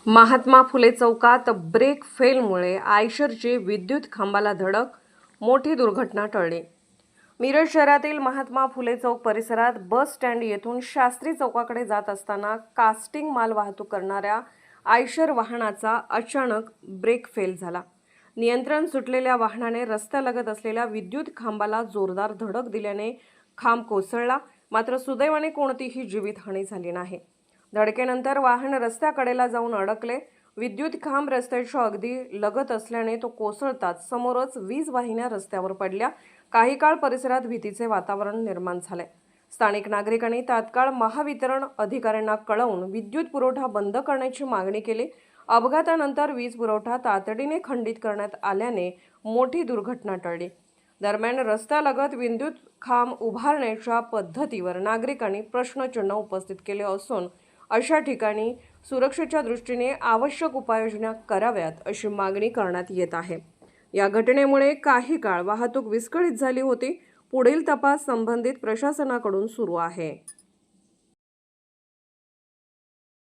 महात्मा फुले चौकात ब्रेक फेलमुळे आयशरची विद्युत खांबाला धडक, मोठी दुर्घटना टळली। मिरज शहरातील महात्मा फुले चौक परिसरात बस स्टँड येथून शास्त्री चौकाकडे जात असताना कास्टिंग माल वाहतूक करणाऱ्या आयशर वाहनाचा अचानक ब्रेक फेल झाला। नियंत्रण सुटलेल्या वाहनाने रस्त्यालगत असलेल्या विद्युत खांबाला जोरदार धडक दिल्याने खांब कोसळला, मात्र सुदैवाने कोणतीही जीवितहानी झाली नाही। धडकेनंतर वाहन रस्त्याकडेला जाऊन अडकले। विद्युत खांब रस्त्याच्या अगदी लगत असल्याने तो कोसळताच समोरच वीज वाहिन्या रस्त्यावर पडल्या। काही काळ परिसरात भीतीचे वातावरण निर्माण झाले। स्थानिक नागरिकांनी तात्काळ महावितरण अधिकाऱ्यांना कळवून विद्युत पुरवठा बंद करण्याची मागणी केली। अपघातानंतर वीज पुरवठा तातडीने खंडित करण्यात आल्याने मोठी दुर्घटना टळली। दरम्यान रस्त्यालगत विद्युत खांब उभारण्याच्या पद्धतीवर नागरिकांनी प्रश्नचिन्ह उपस्थित केले असून अशा ठिकाणी सुरक्षेच्या दृष्टीने आवश्यक उपाययोजना कराव्यात अशी मागणी करण्यात येत आहे। या घटनेमुळे काही काळ वाहतूक विस्कळीत झाली होती। पुढील तपास संबंधित प्रशासनाकडून सुरू आहे।